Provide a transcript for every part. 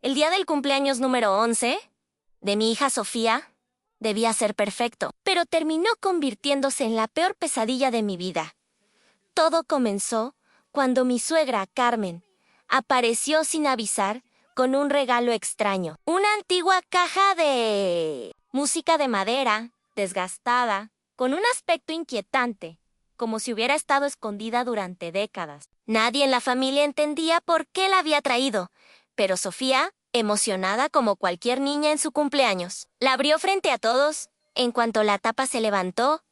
El día del cumpleaños número 11 de mi hija Sofía debía ser perfecto, pero terminó convirtiéndose en la peor pesadilla de mi vida. Todo comenzó cuando mi suegra, Carmen, apareció sin avisar con un regalo extraño. Una antigua caja de música de madera, desgastada, con un aspecto inquietante, como si hubiera estado escondida durante décadas. Nadie en la familia entendía por qué la había traído, pero Sofía, emocionada como cualquier niña en su cumpleaños, la abrió frente a todos en cuanto la tapa se levantó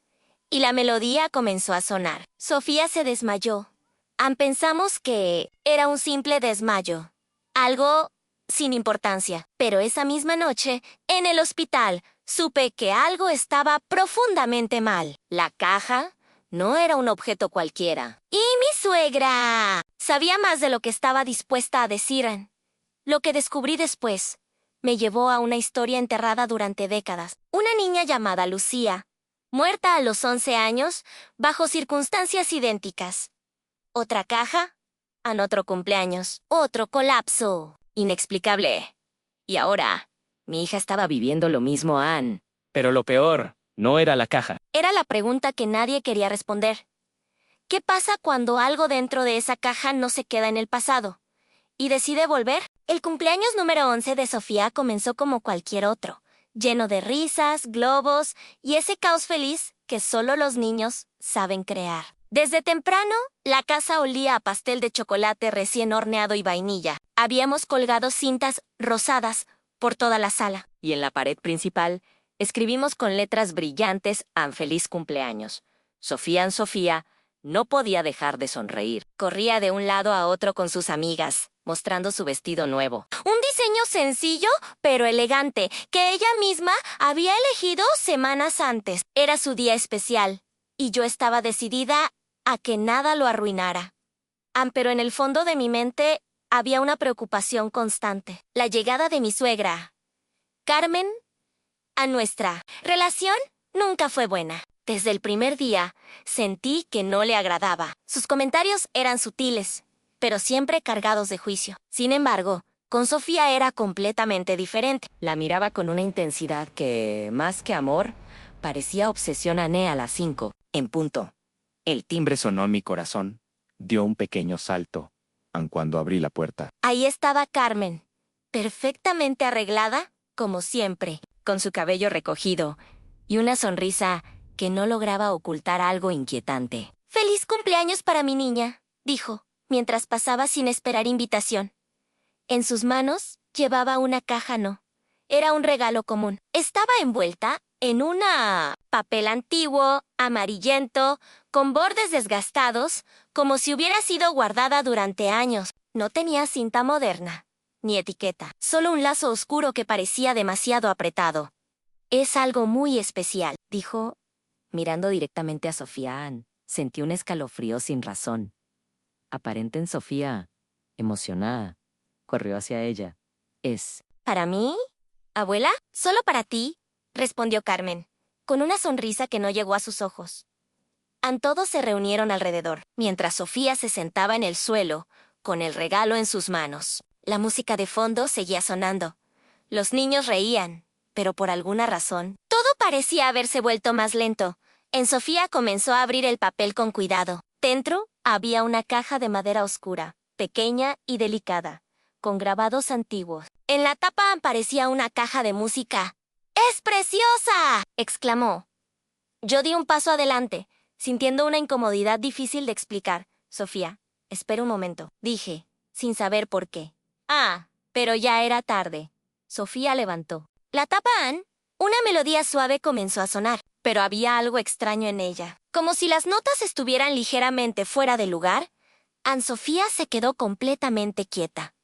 y la melodía comenzó a sonar. Sofía se desmayó. Pensamos que era un simple desmayo, algo sin importancia. Pero esa misma noche, en el hospital, supe que algo estaba profundamente mal. La caja no era un objeto cualquiera. ¡Y mi suegra! Sabía más de lo que estaba dispuesta a decir. Lo que descubrí después me llevó a una historia enterrada durante décadas. Una niña llamada Lucía, muerta a los 11 años, bajo circunstancias idénticas. Otra caja, en otro cumpleaños, otro colapso. Inexplicable. Y ahora, mi hija estaba viviendo lo mismo, Anne. Pero lo peor, no era la caja. Era la pregunta que nadie quería responder. ¿Qué pasa cuando algo dentro de esa caja no se queda en el pasado y decide volver? El cumpleaños número 11 de Sofía comenzó como cualquier otro, lleno de risas, globos y ese caos feliz que solo los niños saben crear. Desde temprano, la casa olía a pastel de chocolate recién horneado y vainilla. Habíamos colgado cintas rosadas por toda la sala. Y en la pared principal, escribimos con letras brillantes "An feliz cumpleaños". Sofía en Sofía no podía dejar de sonreír. Corría de un lado a otro con sus amigas, mostrando su vestido nuevo. Un diseño sencillo, pero elegante, que ella misma había elegido semanas antes. Era su día especial, y yo estaba decidida a que nada lo arruinara. Pero en el fondo de mi mente había una preocupación constante. La llegada de mi suegra, Carmen, a nuestra relación nunca fue buena. Desde el primer día sentí que no le agradaba. Sus comentarios eran sutiles, pero siempre cargados de juicio. Sin embargo, con Sofía era completamente diferente. La miraba con una intensidad que, más que amor, parecía obsesión. A las 5, en punto. El timbre sonó en mi corazón. Dio un pequeño salto, aun cuando abrí la puerta. Ahí estaba Carmen, perfectamente arreglada, como siempre, con su cabello recogido y una sonrisa que no lograba ocultar algo inquietante. «¡Feliz cumpleaños para mi niña!», dijo, mientras pasaba sin esperar invitación. En sus manos llevaba una caja. No, era un regalo común. Estaba envuelta en una papel antiguo, amarillento, con bordes desgastados, como si hubiera sido guardada durante años. No tenía cinta moderna, ni etiqueta, solo un lazo oscuro que parecía demasiado apretado. «Es algo muy especial», dijo, mirando directamente a Sofía. Anne sentí un escalofrío sin razón. Aparente en Sofía, emocionada, corrió hacia ella. «¿Es para mí, abuela? Solo para ti», respondió Carmen, con una sonrisa que no llegó a sus ojos. Todos se reunieron alrededor, mientras Sofía se sentaba en el suelo, con el regalo en sus manos. La música de fondo seguía sonando. Los niños reían, pero por alguna razón, todo parecía haberse vuelto más lento. Sofía comenzó a abrir el papel con cuidado. Dentro había una caja de madera oscura, pequeña y delicada, con grabados antiguos. En la tapa aparecía una caja de música. «¡Es preciosa!», exclamó. Yo di un paso adelante, sintiendo una incomodidad difícil de explicar. «Sofía, espera un momento», dije, sin saber por qué. Pero ya era tarde. Sofía levantó la tapa. Una melodía suave comenzó a sonar, pero había algo extraño en ella. Como si las notas estuvieran ligeramente fuera de lugar, Sofía se quedó completamente quieta.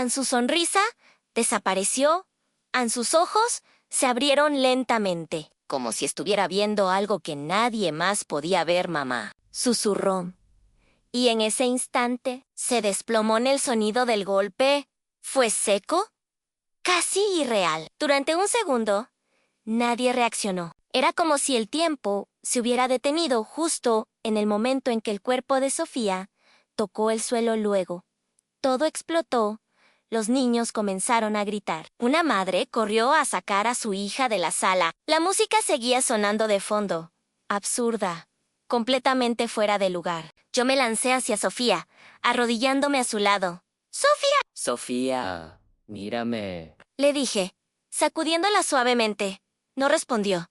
Su sonrisa desapareció. Sus ojos se abrieron lentamente, como si estuviera viendo algo que nadie más podía ver. «Mamá», susurró. Y en ese instante se desplomó en el sonido del golpe. Fue seco, casi irreal. Durante un segundo, nadie reaccionó. Era como si el tiempo se hubiera detenido justo en el momento en que el cuerpo de Sofía tocó el suelo. Luego, todo explotó Los niños comenzaron a gritar. Una madre corrió a sacar a su hija de la sala. La música seguía sonando de fondo. Absurda. Completamente fuera de lugar. Yo me lancé hacia Sofía, arrodillándome a su lado. ¡Sofía! Sofía, mírame. Le dije, sacudiéndola suavemente. No respondió.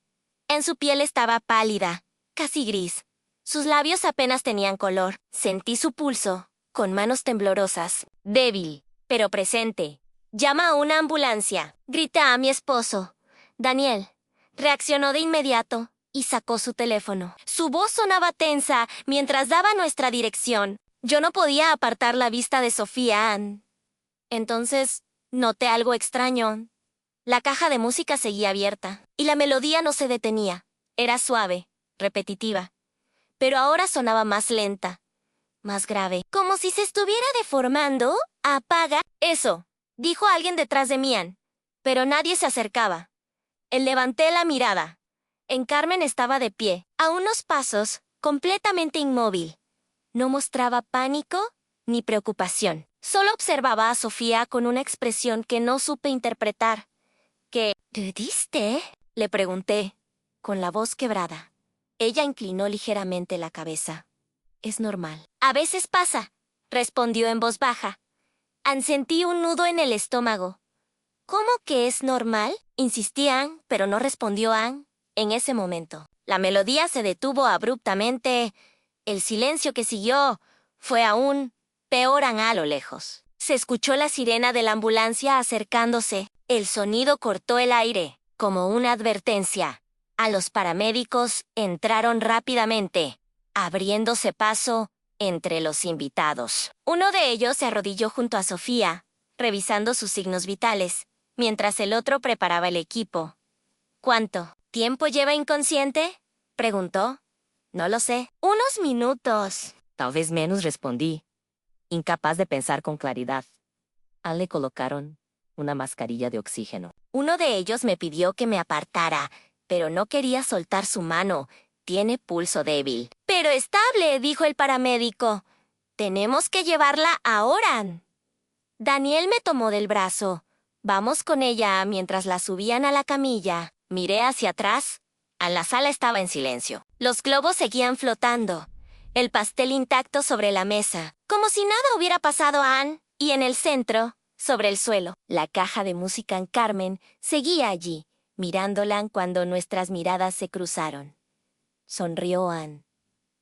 En su piel estaba pálida, casi gris. Sus labios apenas tenían color. Sentí su pulso, con manos temblorosas. Débil, pero presente. Llama a una ambulancia. Grité a mi esposo. Daniel reaccionó de inmediato y sacó su teléfono. Su voz sonaba tensa mientras daba nuestra dirección. Yo no podía apartar la vista de Sofía Ann. Entonces, noté algo extraño. La caja de música seguía abierta, y la melodía no se detenía. Era suave, repetitiva, pero ahora sonaba más lenta, más grave. Como si se estuviera deformando. Apaga eso, dijo alguien detrás de mí, pero nadie se acercaba. Levanté la mirada. En Carmen estaba de pie, a unos pasos, completamente inmóvil. No mostraba pánico ni preocupación. Solo observaba a Sofía con una expresión que no supe interpretar. ¿Qué diste? Le pregunté, con la voz quebrada. Ella inclinó ligeramente la cabeza. Es normal. A veces pasa, respondió en voz baja. Sentí un nudo en el estómago. ¿Cómo que es normal? Insistí Ann, pero no respondió Ann en ese momento. La melodía se detuvo abruptamente. El silencio que siguió fue aún peor a lo lejos. Se escuchó la sirena de la ambulancia acercándose. El sonido cortó el aire, como una advertencia. A los paramédicos entraron rápidamente, abriéndose paso entre los invitados. Uno de ellos se arrodilló junto a Sofía, revisando sus signos vitales, mientras el otro preparaba el equipo. ¿Cuánto tiempo lleva inconsciente? Preguntó. No lo sé. Unos minutos. Tal vez menos, respondí, incapaz de pensar con claridad. Le colocaron una mascarilla de oxígeno. Uno de ellos me pidió que me apartara, pero no quería soltar su mano. Tiene pulso débil. Pero estable, dijo el paramédico. Tenemos que llevarla ahora. Daniel me tomó del brazo. Vamos con ella mientras la subían a la camilla. Miré hacia atrás. La sala estaba en silencio. Los globos seguían flotando. El pastel intacto sobre la mesa, como si nada hubiera pasado a Ann. Y en el centro, sobre el suelo, la caja de música en Carmen seguía allí, mirándola cuando nuestras miradas se cruzaron. Sonrió Ann.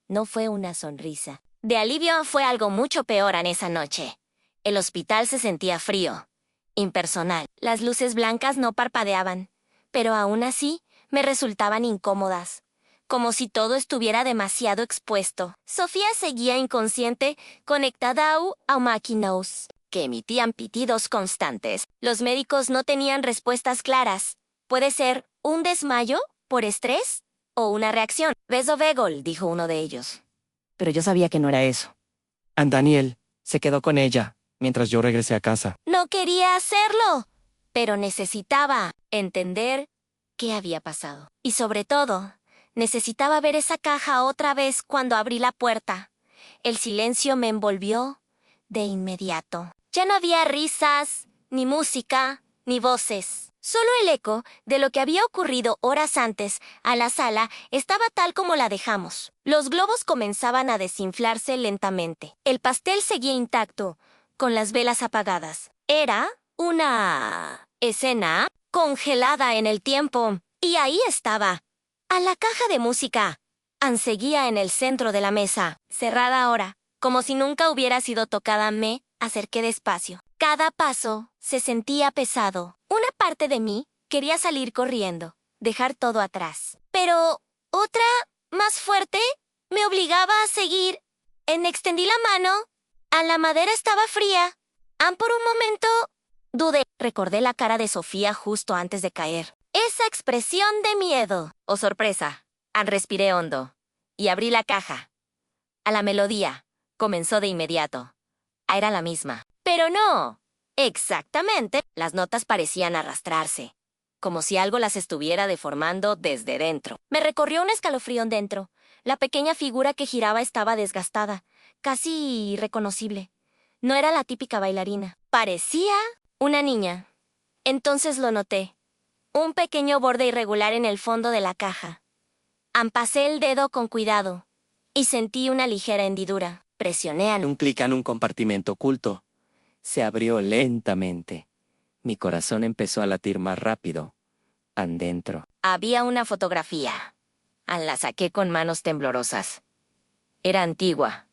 No fue una sonrisa. De alivio fue algo mucho peor en esa noche. El hospital se sentía frío, impersonal. Las luces blancas no parpadeaban, pero aún así me resultaban incómodas, como si todo estuviera demasiado expuesto. Sofía seguía inconsciente, conectada a máquinas que emitían pitidos constantes. Los médicos no tenían respuestas claras. ¿Puede ser un desmayo por estrés o una reacción? Beso Vegol, dijo uno de ellos. Pero yo sabía que no era eso. Daniel se quedó con ella mientras yo regresé a casa. No quería hacerlo, pero necesitaba entender qué había pasado. Y sobre todo, necesitaba ver esa caja otra vez cuando abrí la puerta. El silencio me envolvió de inmediato. Ya no había risas, ni música, ni voces. Solo el eco de lo que había ocurrido horas antes a la sala estaba tal como la dejamos. Los globos comenzaban a desinflarse lentamente. El pastel seguía intacto, con las velas apagadas. Era una escena congelada en el tiempo. Y ahí estaba, a la caja de música. Ann seguía en el centro de la mesa, cerrada ahora, como si nunca hubiera sido tocada. Me acerqué despacio. Cada paso se sentía pesado. Una parte de mí quería salir corriendo, dejar todo atrás. Pero otra, más fuerte, me obligaba a seguir. Extendí la mano. La madera estaba fría. Por un momento dudé. Recordé la cara de Sofía justo antes de caer. Esa expresión de miedo o sorpresa. Respiré hondo y abrí la caja. La melodía comenzó de inmediato. Era la misma. Pero no. Exactamente. Las notas parecían arrastrarse, como si algo las estuviera deformando desde dentro. Me recorrió un escalofrío dentro. La pequeña figura que giraba estaba desgastada, casi irreconocible. No era la típica bailarina. Parecía una niña. Entonces lo noté. Un pequeño borde irregular en el fondo de la caja. Pasé el dedo con cuidado y sentí una ligera hendidura. Presioné Un clic en un compartimento oculto. Se abrió lentamente. Mi corazón empezó a latir más rápido. Adentro. Había una fotografía. La saqué con manos temblorosas. Era antigua,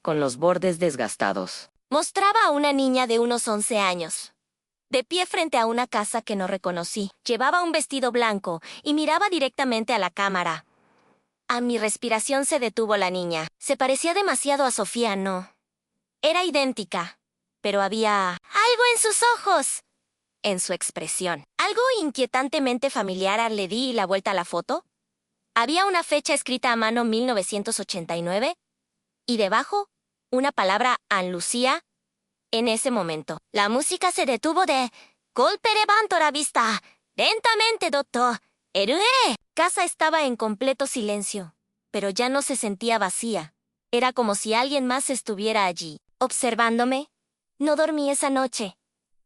con los bordes desgastados. Mostraba a una niña de unos 11 años, de pie frente a una casa que no reconocí. Llevaba un vestido blanco y miraba directamente a la cámara. A mi respiración se detuvo la niña. Se parecía demasiado a Sofía, ¿no? Era idéntica, pero había algo en sus ojos, en su expresión. Algo inquietantemente familiar. Le di la vuelta a la foto. Había una fecha escrita a mano 1989 y debajo una palabra Ann Lucía. En ese momento, la música se detuvo de Golpe levanto la vista. Lentamente, doctor. Erue. Casa estaba en completo silencio, pero ya no se sentía vacía. Era como si alguien más estuviera allí, observándome. No dormí esa noche.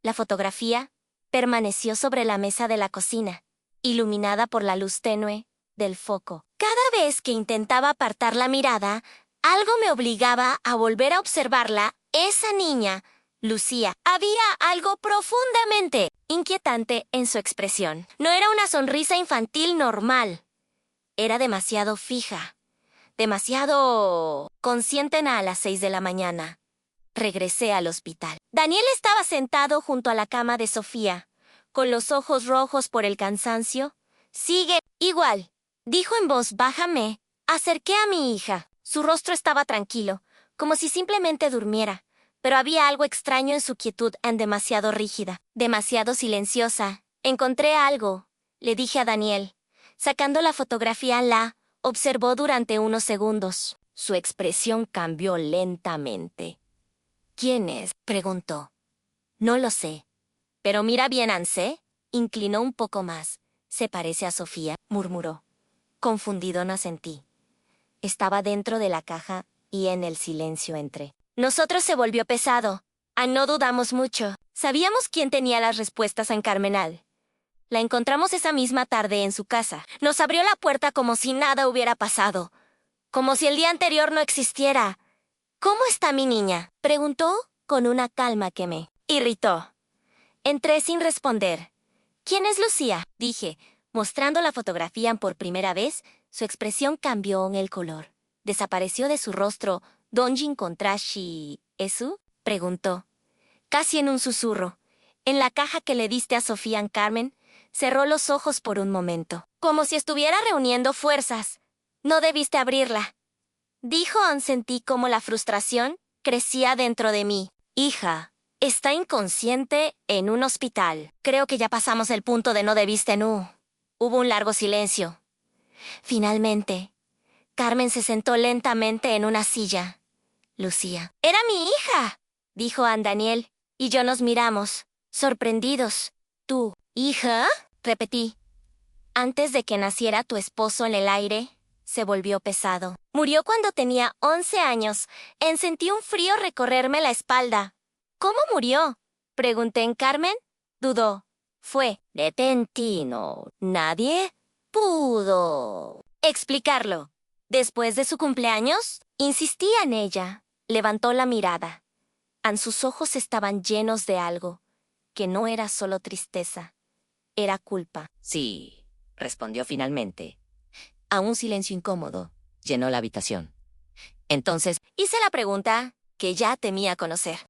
La fotografía permaneció sobre la mesa de la cocina, iluminada por la luz tenue del foco. Cada vez que intentaba apartar la mirada, algo me obligaba a volver a observarla. Esa niña, Lucía, había algo profundamente inquietante en su expresión. No era una sonrisa infantil normal. Era demasiado fija, demasiado consciente. A las 6 de la mañana. Regresé al hospital. Daniel estaba sentado junto a la cama de Sofía, con los ojos rojos por el cansancio. Sigue igual, dijo en voz baja. Me acerqué a mi hija. Su rostro estaba tranquilo, como si simplemente durmiera, pero había algo extraño en su quietud, demasiado rígida, demasiado silenciosa. Encontré algo, le dije a Daniel. Sacando la fotografía, la observó durante unos segundos. Su expresión cambió lentamente. ¿Quién es?, preguntó. No lo sé. Pero mira bien, Anse. Inclinó un poco más. Se parece a Sofía, murmuró. Confundido, no asentí. Estaba dentro de la caja y en el silencio entré. Nosotros se volvió pesado. No dudamos mucho. Sabíamos quién tenía las respuestas en Carmenal. La encontramos esa misma tarde en su casa. Nos abrió la puerta como si nada hubiera pasado. Como si el día anterior no existiera. ¿Cómo está mi niña?, preguntó con una calma que me irritó. Entré sin responder. ¿Quién es Lucía?, dije, mostrando la fotografía por primera vez. Su expresión cambió en el color. Desapareció de su rostro. ¿Donjin Contrashi Esu?, preguntó, casi en un susurro. En la caja que le diste a Sofía en Carmen. Cerró los ojos por un momento, como si estuviera reuniendo fuerzas. No debiste abrirla, dijo. Sentí como la frustración crecía dentro de mí. Hija, está inconsciente en un hospital. Creo que ya pasamos el punto de no debiste. No. Hubo un largo silencio. Finalmente, Carmen se sentó lentamente en una silla. Lucía. Era mi hija, dijo Ann. Daniel y yo nos miramos, sorprendidos. ¿Tu hija?, repetí. Antes de que naciera tu esposo en el aire, se volvió pesado. Murió cuando tenía 11 años. Sentí un frío recorrerme la espalda. ¿Cómo murió?, pregunté. En Carmen dudó. Fue repentino. Nadie pudo explicarlo. Después de su cumpleaños, insistí en ella. Levantó la mirada. Sus ojos estaban llenos de algo, que no era solo tristeza. Era culpa. Sí, respondió finalmente. A un silencio incómodo llenó la habitación. Entonces hice la pregunta que ya temía conocer.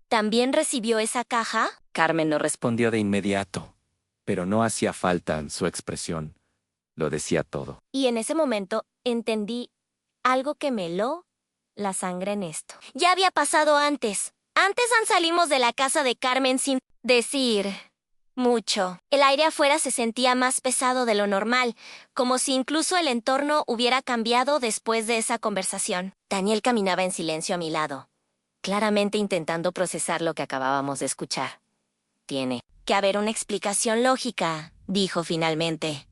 ¿También recibió esa caja? Carmen no respondió De inmediato, pero no hacía falta. Su expresión lo decía todo. Y en ese momento entendí algo que me heló la sangre en esto. Ya había pasado antes. Antes salimos de la casa de Carmen sin decir mucho. El aire afuera se sentía más pesado de lo normal, como si incluso el entorno hubiera cambiado después de esa conversación. Daniel caminaba en silencio a mi lado, claramente intentando procesar lo que acabábamos de escuchar. Tiene que haber una explicación lógica, dijo finalmente.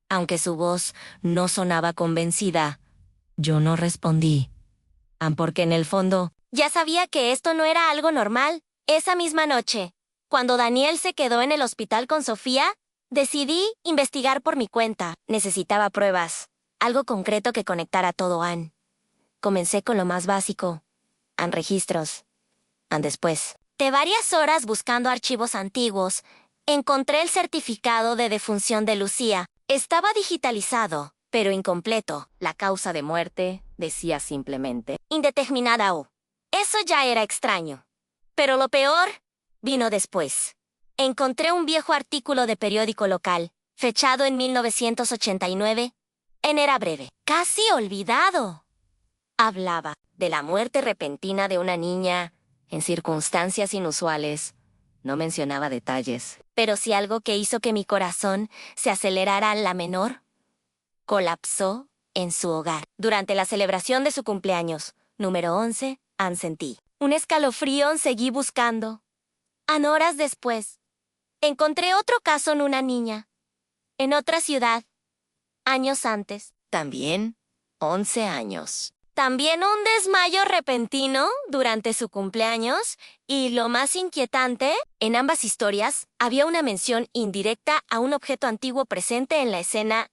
Aunque su voz no sonaba convencida, yo no respondí. Porque en el fondo Ya sabía que esto no era algo normal. Esa misma noche, cuando Daniel se quedó en el hospital con Sofía, decidí investigar por mi cuenta. Necesitaba pruebas, algo concreto que conectara todo Ann. Comencé con lo más básico. Ann registros. Ann después. De varias horas buscando archivos antiguos, encontré el certificado de defunción de Lucía. Estaba digitalizado, pero incompleto. La causa de muerte decía simplemente indeterminada o. Eso ya era extraño. Pero lo peor vino después. Encontré un viejo artículo de periódico local, fechado en 1989, en Era Breve. Casi olvidado. Hablaba de la muerte repentina de una niña en circunstancias inusuales. No mencionaba detalles, pero sí algo que hizo que mi corazón se acelerara a la menor. Colapsó en su hogar. Durante la celebración de su cumpleaños, número 11, Ann sentí un escalofrío. Seguí buscando. Horas después, encontré otro caso en una niña, en otra ciudad, años antes. También 11 años. También un desmayo repentino durante su cumpleaños y, lo más inquietante, en ambas historias había una mención indirecta a un objeto antiguo presente en la escena.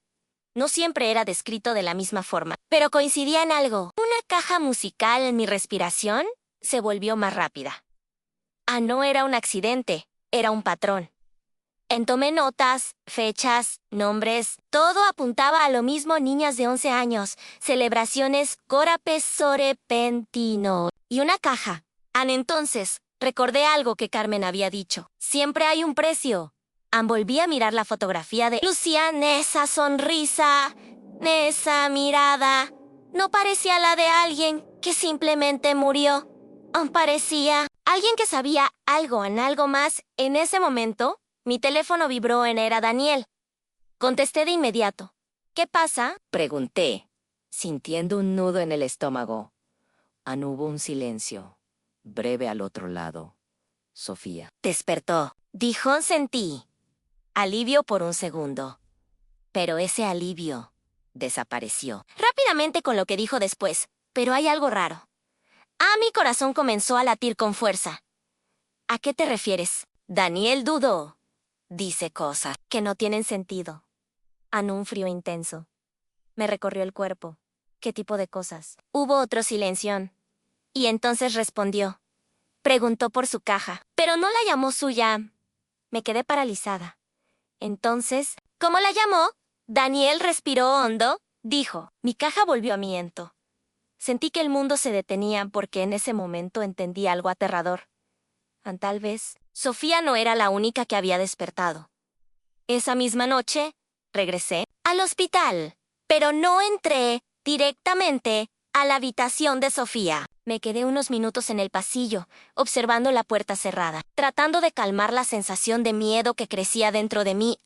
No siempre era descrito de la misma forma, pero coincidía en algo. Una caja musical en mi respiración se volvió más rápida. No era un accidente, era un patrón. Tomé notas, fechas, nombres, todo apuntaba a lo mismo: niñas de 11 años, celebraciones Corapessorepentino y una caja. Entonces, recordé algo que Carmen había dicho. Siempre hay un precio. Volví a mirar la fotografía de Lucía. Esa sonrisa, esa mirada, no parecía la de alguien que simplemente murió. Parecía alguien que sabía algo en algo más. En ese momento, mi teléfono vibró. Era Daniel. Contesté de inmediato. ¿Qué pasa?, pregunté, sintiendo un nudo en el estómago. Hubo un silencio, breve al otro lado. Sofía despertó. Dijo. Sentí alivio por un segundo, pero ese alivio desapareció rápidamente con lo que dijo después. Pero hay algo raro. Mi corazón comenzó a latir con fuerza. ¿A qué te refieres? Daniel dudó. Dice cosas que no tienen sentido. Un frío intenso me recorrió el cuerpo. ¿Qué tipo de cosas? Hubo otro silencio. Y entonces respondió. Preguntó por su caja, pero no la llamó suya. Me quedé paralizada. Entonces, ¿cómo la llamó? Daniel respiró hondo. Dijo. Mi caja volvió a mi ento. Sentí que el mundo se detenía porque en ese momento entendí algo aterrador. Tal vez, Sofía no era la única que había despertado. Esa misma noche, regresé al hospital, pero no entré directamente a la habitación de Sofía. Me quedé unos minutos en el pasillo, observando la puerta cerrada, tratando de calmar la sensación de miedo que crecía dentro de mí.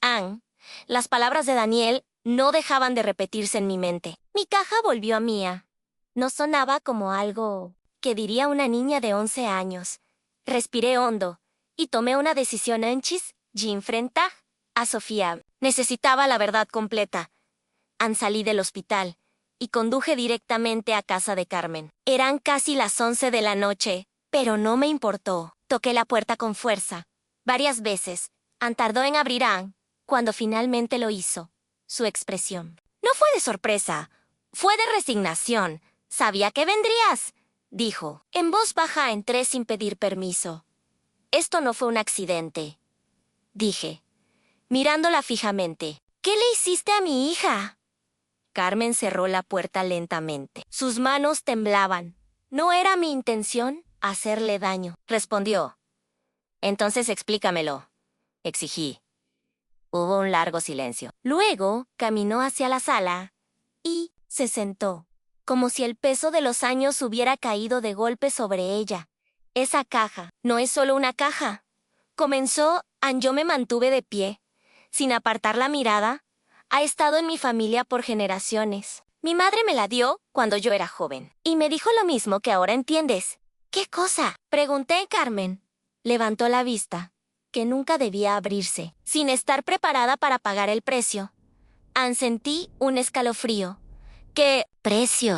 Las palabras de Daniel no dejaban de repetirse en mi mente. Mi caja volvió a mía. No sonaba como algo que diría una niña de 11 años. Respiré hondo y tomé una decisión antes de enfrentar a Sofía. Necesitaba la verdad completa. Salí del hospital y conduje directamente a casa de Carmen. Eran casi las 11 de la noche, pero no me importó. Toqué la puerta con fuerza, varias veces. Tardó en abrir. Cuando finalmente lo hizo, su expresión no fue de sorpresa, fue de resignación. Sabía que vendrías, dijo. En voz baja entré sin pedir permiso. Esto no fue un accidente, dije, mirándola fijamente. ¿Qué le hiciste a mi hija? Carmen cerró la puerta lentamente. Sus manos temblaban. No era mi intención hacerle daño, respondió. Entonces explícamelo, exigí. Hubo un largo silencio. Luego caminó hacia la sala y se sentó, como si el peso de los años hubiera caído de golpe sobre ella. Esa caja no es solo una caja. Comenzó. Yo me mantuve de pie, sin apartar la mirada. Ha estado en mi familia por generaciones. Mi madre me la dio cuando yo era joven. Y me dijo lo mismo que ahora entiendes. ¿Qué cosa?, pregunté. Carmen levantó la vista, que nunca debía abrirse, sin estar preparada para pagar el precio. Sentí un escalofrío. ¿Qué precio?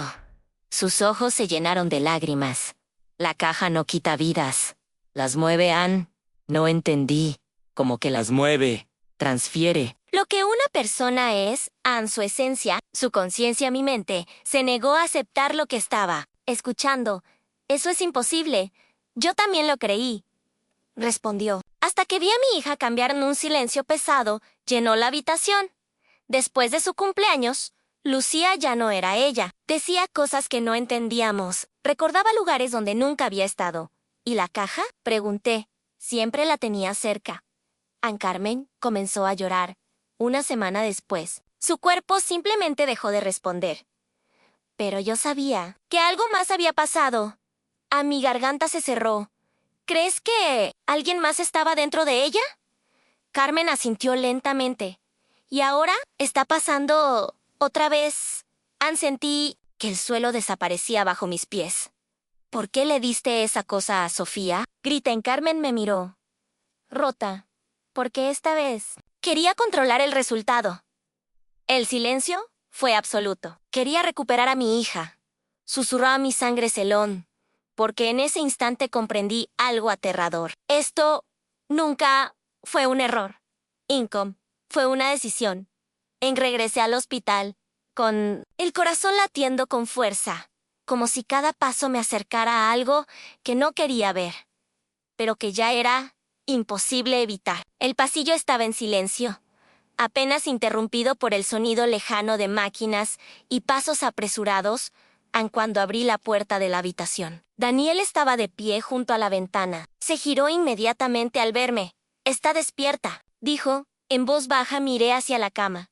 Sus ojos se llenaron de lágrimas. La caja no quita vidas. Las mueve Ann. No entendí. Como que las mueve. Transfiere. Lo que una persona es, Ann, su esencia, su conciencia, mi mente, se negó a aceptar lo que estaba escuchando. Eso es imposible. Yo también lo creí. Respondió. Hasta que vi a mi hija cambiar en un silencio pesado, llenó la habitación. Después de su cumpleaños, Lucía ya no era ella. Decía cosas que no entendíamos. Recordaba lugares donde nunca había estado. ¿Y la caja? Pregunté. Siempre la tenía cerca. Ann Carmen comenzó a llorar. Una semana después, su cuerpo simplemente dejó de responder. Pero yo sabía que algo más había pasado. A mi garganta se cerró. ¿Crees que alguien más estaba dentro de ella? Carmen asintió lentamente. ¿Y ahora está pasando otra vez? Ann, sentí que el suelo desaparecía bajo mis pies. ¿Por qué le diste esa cosa a Sofía? Grité. En Carmen me miró. Rota. Porque esta vez quería controlar el resultado. El silencio fue absoluto. Quería recuperar a mi hija. Susurraba mi sangre celón, porque en ese instante comprendí algo aterrador. Esto nunca fue un error. Incom, fue una decisión. Regresé al hospital, con el corazón latiendo con fuerza, como si cada paso me acercara a algo que no quería ver, pero que ya era imposible evitar. El pasillo estaba en silencio, apenas interrumpido por el sonido lejano de máquinas y pasos apresurados, aun cuando abrí la puerta de la habitación. Daniel estaba de pie junto a la ventana. Se giró inmediatamente al verme. «Está despierta», dijo. En voz baja miré hacia la cama.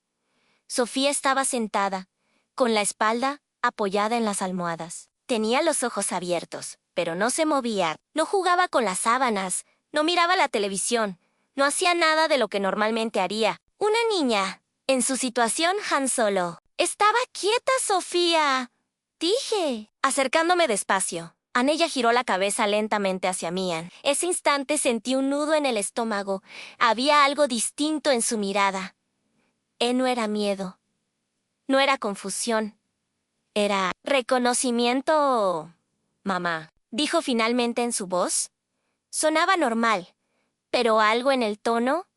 Sofía estaba sentada, con la espalda apoyada en las almohadas. Tenía los ojos abiertos, pero no se movía. No jugaba con las sábanas, no miraba la televisión, no hacía nada de lo que normalmente haría. Una niña, en su situación, Han Solo. «Estaba quieta, Sofía», dije, acercándome despacio. Ella giró la cabeza lentamente hacia mí. Ese instante sentí un nudo en el estómago. Había algo distinto en su mirada. No era miedo. No era confusión. Era reconocimiento. «Mamá», dijo finalmente en su voz. Sonaba normal, pero algo en el tono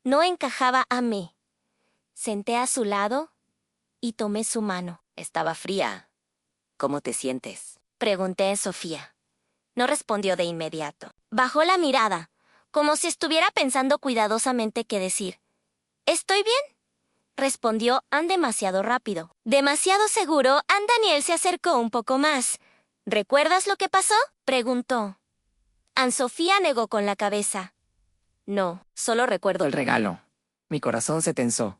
no encajaba a mí. Senté a su lado y tomé su mano. Estaba fría. «¿Cómo te sientes?», pregunté a Sofía. No respondió de inmediato. Bajó la mirada, como si estuviera pensando cuidadosamente qué decir. «¿Estoy bien?», respondió Ann demasiado rápido. Demasiado seguro, Daniel se acercó un poco más. «¿Recuerdas lo que pasó?», preguntó. Ann Sofía negó con la cabeza. «No, solo recuerdo El regalo. Mi corazón se tensó.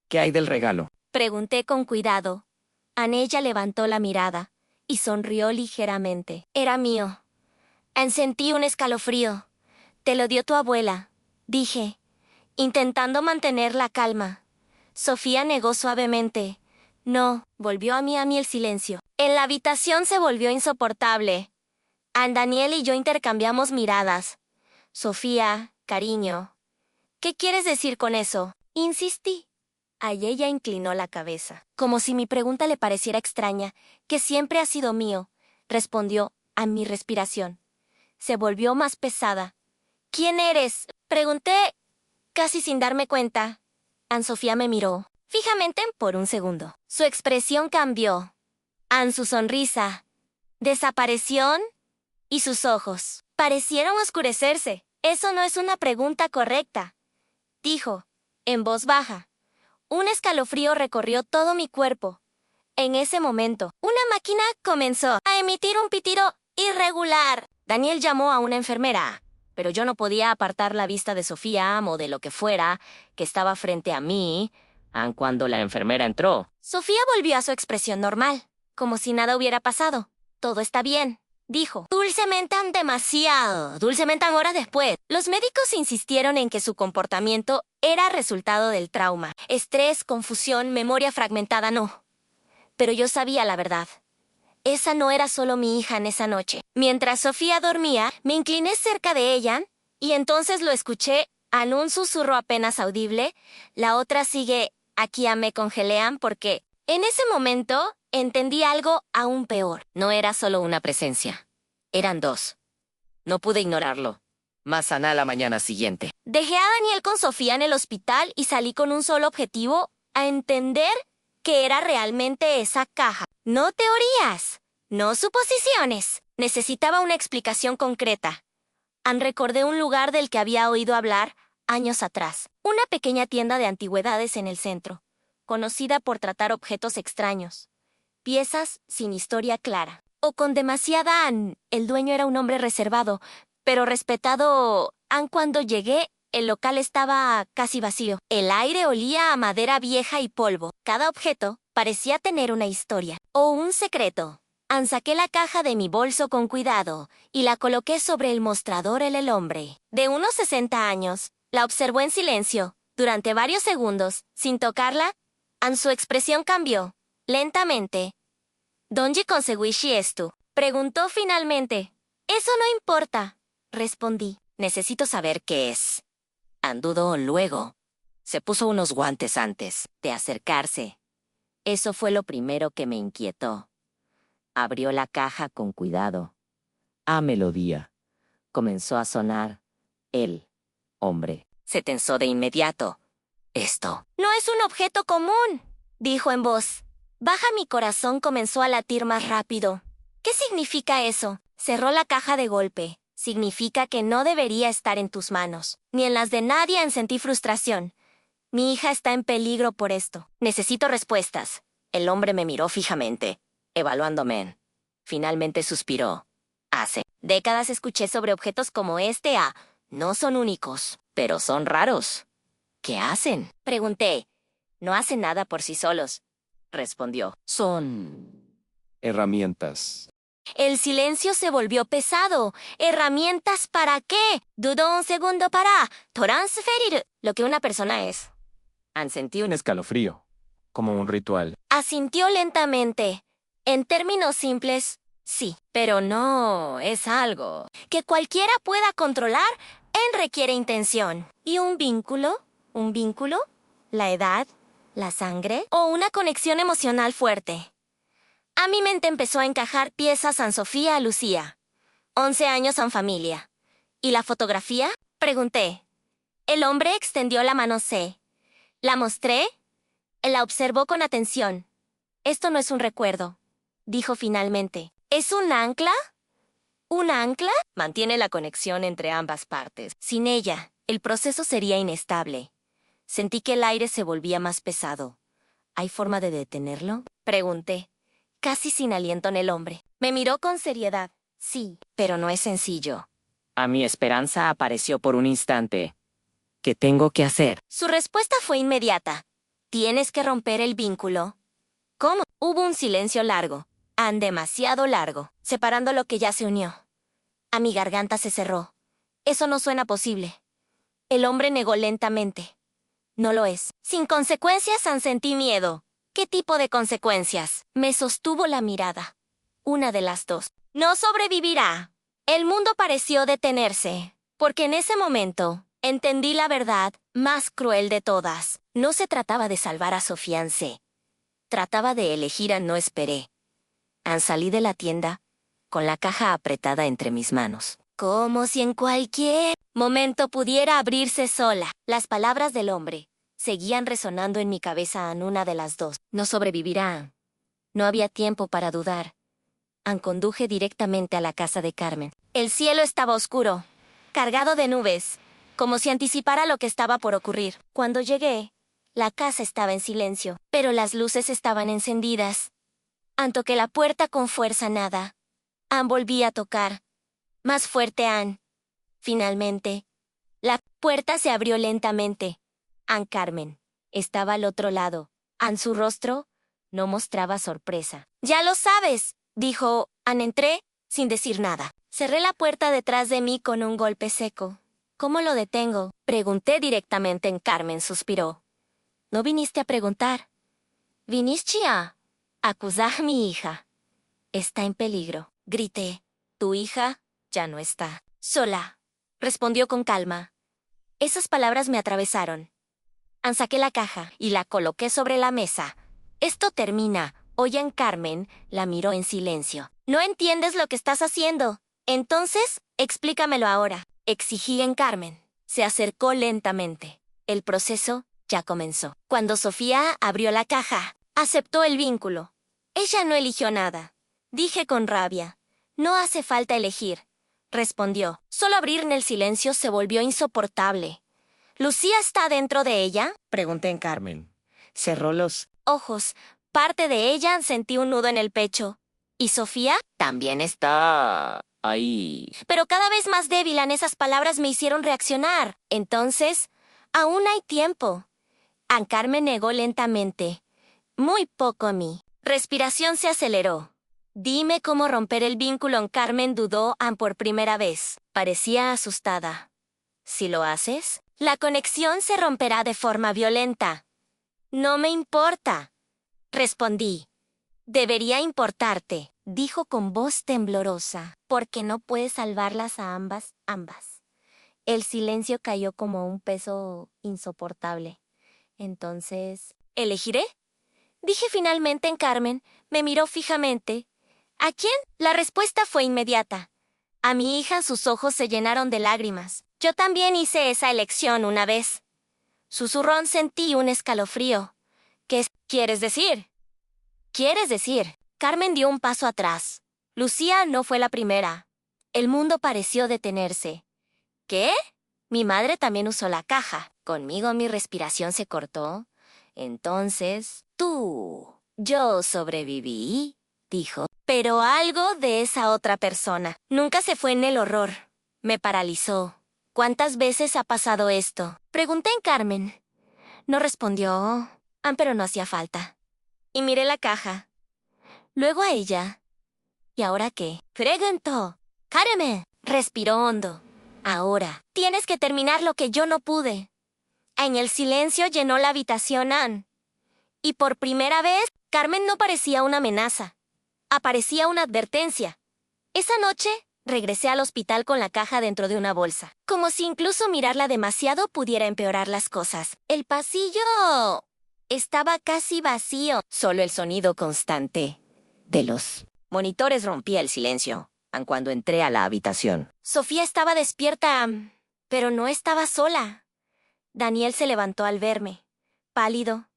¿Qué hay del regalo?», pregunté con cuidado. Ella levantó la mirada y sonrió ligeramente. «Era mío». Sentí un escalofrío. «Te lo dio tu abuela», dije, intentando mantener la calma. Sofía negó suavemente. «No», volvió a mí el silencio. En la habitación se volvió insoportable. Daniel y yo intercambiamos miradas. «Sofía, cariño, ¿qué quieres decir con eso?», insistí. Ella inclinó la cabeza, como si mi pregunta le pareciera extraña. «Que siempre ha sido mío», respondió a mi respiración. Se volvió más pesada. «¿Quién eres?», pregunté, casi sin darme cuenta. Ann Sofía me miró fijamente por un segundo. Su expresión cambió. Su sonrisa desapareció y sus ojos parecieron oscurecerse. «Eso no es una pregunta correcta», dijo, en voz baja. Un escalofrío recorrió todo mi cuerpo. En ese momento, una máquina comenzó a emitir un pitido irregular. Daniel llamó a una enfermera, pero yo no podía apartar la vista de Sofía o de lo que fuera que estaba frente a mí. Cuando la enfermera entró, Sofía volvió a su expresión normal, como si nada hubiera pasado. «Todo está bien», dijo. Dulcemente, demasiado. Dulcemente, horas después. Los médicos insistieron en que su comportamiento era resultado del trauma. Estrés, confusión, memoria fragmentada, no. Pero yo sabía la verdad. Esa no era solo mi hija en esa noche. Mientras Sofía dormía, me incliné cerca de ella y entonces lo escuché en un susurro apenas audible. «La otra sigue aquí». Me congelé porque en ese momento entendí algo aún peor. No era solo una presencia. Eran dos. No pude ignorarlo. Más Ana la mañana siguiente. Dejé a Daniel con Sofía en el hospital y salí con un solo objetivo: a entender que era realmente esa caja. No teorías, no suposiciones. Necesitaba una explicación concreta. Recordé un lugar del que había oído hablar años atrás. Una pequeña tienda de antigüedades en el centro, conocida por tratar objetos extraños. Piezas sin historia clara. O con demasiada El dueño era un hombre reservado, pero respetado. Cuando llegué, el local estaba casi vacío. El aire olía a madera vieja y polvo. Cada objeto parecía tener una historia o un secreto. Saqué la caja de mi bolso con cuidado y la coloqué sobre el mostrador. El hombre, de unos 60 años, la observó en silencio durante varios segundos, sin tocarla. Su expresión cambió lentamente. ¿Dónde conseguiste esto?, preguntó finalmente. Eso no importa, respondí. Necesito saber qué es. Dudó luego. Se puso unos guantes antes de acercarse. Eso fue lo primero que me inquietó. Abrió la caja con cuidado. Melodía comenzó a sonar. El hombre se tensó de inmediato. Esto no es un objeto común, dijo en voz baja. Mi corazón comenzó a latir más rápido. ¿Qué significa eso? Cerró la caja de golpe. Significa que no debería estar en tus manos, ni en las de nadie. Sentí frustración. Mi hija está en peligro por esto. Necesito respuestas. El hombre me miró fijamente, evaluándome. Finalmente suspiró. Hace décadas escuché sobre objetos como este. No son únicos, pero son raros. ¿Qué hacen?, pregunté. No hacen nada por sí solos, respondió. Son Herramientas. El silencio se volvió pesado. ¿Herramientas para qué? Dudó un segundo. Para transferir lo que una persona es. Sentí Un escalofrío. Como un ritual. Asintió lentamente. En términos simples, sí. Pero no es algo que cualquiera pueda controlar. Requiere intención. ¿Y un vínculo? ¿Un vínculo? ¿La edad? ¿La sangre? ¿O una conexión emocional fuerte? A mi mente empezó a encajar piezas. Sofía a Lucía. 11 años en familia. ¿Y la fotografía?, pregunté. El hombre extendió la mano. La mostré. La observó con atención. Esto no es un recuerdo, dijo finalmente. ¿Es un ancla? ¿Un ancla? Mantiene la conexión entre ambas partes. Sin ella, el proceso sería inestable. Sentí que el aire se volvía más pesado. ¿Hay forma de detenerlo?, pregunté, casi sin aliento en el hombre. Me miró con seriedad. Sí, pero no es sencillo. Mi esperanza apareció por un instante. ¿Qué tengo que hacer? Su respuesta fue inmediata. Tienes que romper el vínculo. ¿Cómo? Hubo un silencio largo. Demasiado largo, separando lo que ya se unió. Mi garganta se cerró. Eso no suena posible. El hombre negó lentamente. No lo es. Sin consecuencias. Sentí miedo. ¿Qué tipo de consecuencias? Me sostuvo la mirada. Una de las dos. No sobrevivirá. El mundo pareció detenerse, porque en ese momento entendí la verdad más cruel de todas. No se trataba de salvar a Sofía. Trataba de elegir. No esperé. Salí de la tienda con la caja apretada entre mis manos, como si en cualquier momento pudiera abrirse sola. Las palabras del hombre seguían resonando en mi cabeza. Una de las dos. No sobrevivirá. No había tiempo para dudar. Conduje directamente a la casa de Carmen. El cielo estaba oscuro, cargado de nubes, como si anticipara lo que estaba por ocurrir. Cuando llegué, la casa estaba en silencio, pero las luces estaban encendidas. Toqué la puerta con fuerza. Nada. Volví a tocar. Más fuerte. Finalmente, la puerta se abrió lentamente. Carmen estaba al otro lado. Su rostro no mostraba sorpresa. Ya lo sabes, dijo. Entré sin decir nada. Cerré la puerta detrás de mí con un golpe seco. ¿Cómo lo detengo?, pregunté directamente. Carmen suspiró. No viniste a preguntar. Viniste a acusar a mi hija. Está en peligro, grité. Tu hija ya no está sola, respondió con calma. Esas palabras me atravesaron. Saqué la caja y la coloqué sobre la mesa. Esto termina. Carmen la miró en silencio. No entiendes lo que estás haciendo. Entonces, explícamelo ahora. Exigí en Carmen. Se acercó lentamente. El proceso ya comenzó. Cuando Sofía abrió la caja, aceptó el vínculo. Ella no eligió nada. Dije con rabia. No hace falta elegir. Respondió. Solo abrir en el silencio se volvió insoportable. ¿Lucía está dentro de ella? Pregunté en Carmen. Cerró los ojos. Parte de ella sentí un nudo en el pecho. ¿Y Sofía? También está Ahí. pero cada vez más débil. Esas palabras me hicieron reaccionar. Entonces, aún hay tiempo. Ancar me negó lentamente. Muy poco a mí. Respiración se aceleró. Dime cómo romper el vínculo. Carmen dudó por primera vez. Parecía asustada. Si lo haces, la conexión se romperá de forma violenta. No me importa. Respondí. Debería importarte, dijo con voz temblorosa, porque no puedes salvarlas a ambas. El silencio cayó como un peso insoportable. Entonces, ¿elegiré? Dije finalmente en Carmen. Me miró fijamente. ¿A quién? La respuesta fue inmediata. A mi hija. Sus ojos se llenaron de lágrimas. Yo también hice esa elección una vez. Susurró. Sentí un escalofrío. ¿Qué quieres decir? Carmen dio un paso atrás. Lucía no fue la primera. El mundo pareció detenerse. ¿Qué? Mi madre también usó la caja. Conmigo mi respiración se cortó. Entonces, yo sobreviví, dijo. Pero algo de esa otra persona nunca se fue en el horror. Me paralizó. ¿Cuántas veces ha pasado esto? Pregunté en Carmen. No respondió. Pero no hacía falta. Y miré la caja. Luego a ella. ¿Y ahora qué? Preguntó. Carmen. Respiró hondo. Ahora, tienes que terminar lo que yo no pude. En el silencio llenó la habitación Ann. Y por primera vez, Carmen no parecía una amenaza. Aparecía una advertencia. Esa noche, regresé al hospital con la caja dentro de una bolsa. Como si incluso mirarla demasiado pudiera empeorar las cosas. El pasillo estaba casi vacío. Solo el sonido constante de los monitores rompía el silencio, cuando entré a la habitación. Sofía estaba despierta, pero no estaba sola. Daniel se levantó al verme. Pálido.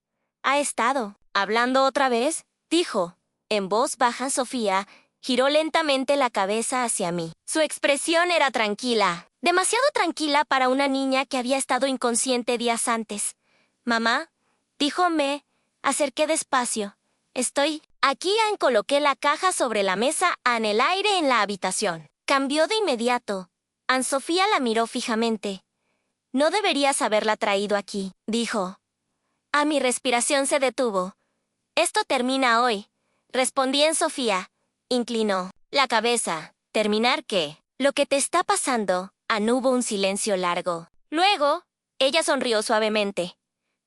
¿Ha estado hablando otra vez? Dijo. En voz baja. Sofía giró lentamente la cabeza hacia mí. Su expresión era tranquila. Demasiado tranquila para una niña que había estado inconsciente días antes. Mamá, dijo. Me acerqué despacio. Estoy aquí. Coloqué la caja sobre la mesa en el aire en la habitación. Cambió de inmediato. Sofía la miró fijamente. No deberías haberla traído aquí, dijo. Mi respiración se detuvo. Esto termina hoy, respondí en Sofía. Inclinó la cabeza. ¿Terminar qué? Lo que te está pasando. Hubo un silencio largo. Luego, ella sonrió suavemente.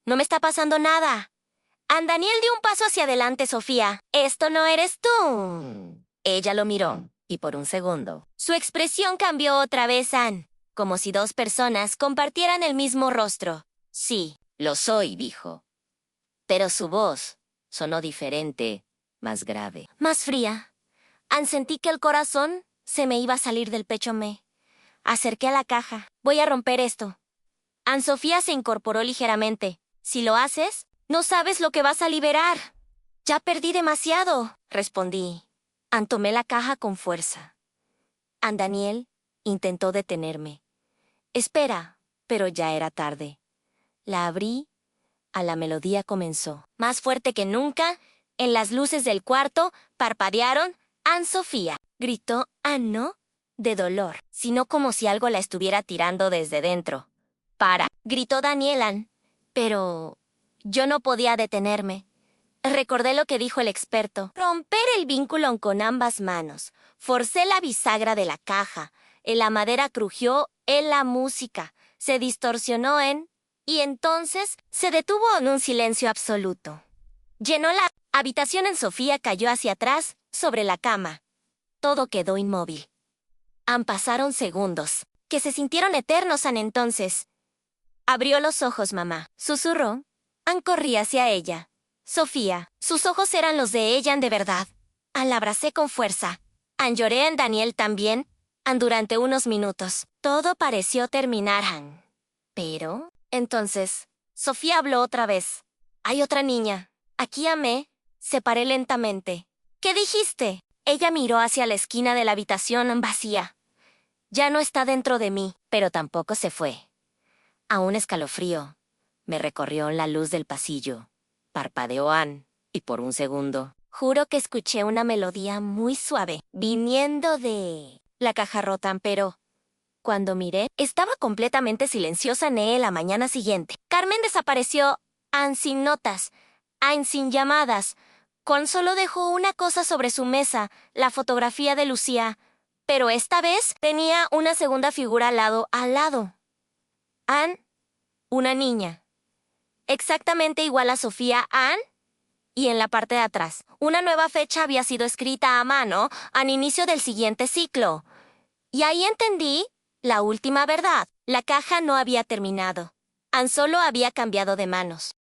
No me está pasando nada. Daniel dio un paso hacia adelante. Sofía, esto no eres tú. Ella lo miró, y por un segundo, su expresión cambió otra vez. Como si dos personas compartieran el mismo rostro. Sí, lo soy, dijo. Pero su voz sonó diferente, más grave, más fría. Sentí que el corazón se me iba a salir del pecho. Me acerqué a la caja. Voy a romper esto. Sofía se incorporó ligeramente. Si lo haces, no sabes lo que vas a liberar. Ya perdí demasiado, respondí. Tomé la caja con fuerza. Daniel intentó detenerme. Espera, pero ya era tarde. La abrí. La melodía comenzó. Más fuerte que nunca, en las luces del cuarto, parpadearon. Sofía gritó. No de dolor, sino como si algo la estuviera tirando desde dentro. Para, gritó Daniel. Pero yo no podía detenerme. Recordé lo que dijo el experto. Romper el vínculo con ambas manos. Forcé la bisagra de la caja. La madera crujió. La música se distorsionó y entonces se detuvo en un silencio absoluto. Llenó la habitación. Sofía cayó hacia atrás, sobre la cama. Todo quedó inmóvil. Pasaron segundos, que se sintieron eternos. Entonces abrió los ojos. Mamá, susurró. Corrí hacia ella. Sofía, sus ojos eran los de ella de verdad. La abracé con fuerza. Lloré. Daniel también. Durante unos minutos, todo pareció terminar. Pero, entonces, Sofía habló otra vez. Hay otra niña. Aquí amé. Separé lentamente. ¿Qué dijiste? Ella miró hacia la esquina de la habitación vacía. Ya no está dentro de mí, pero tampoco se fue. A un escalofrío me recorrió la luz del pasillo. Parpadeó Ann, y por un segundo, juro que escuché una melodía muy suave, viniendo de la caja rota, pero cuando miré, estaba completamente silenciosa la mañana siguiente. Carmen desapareció, Ann sin notas, Ann sin llamadas. Con solo dejó una cosa sobre su mesa, la fotografía de Lucía, pero esta vez tenía una segunda figura al lado. Ann, una niña. Exactamente igual a Sofía, Ann, y en la parte de atrás, una nueva fecha había sido escrita a mano al inicio del siguiente ciclo. Y ahí entendí la última verdad. La caja no había terminado. Ann solo había cambiado de manos.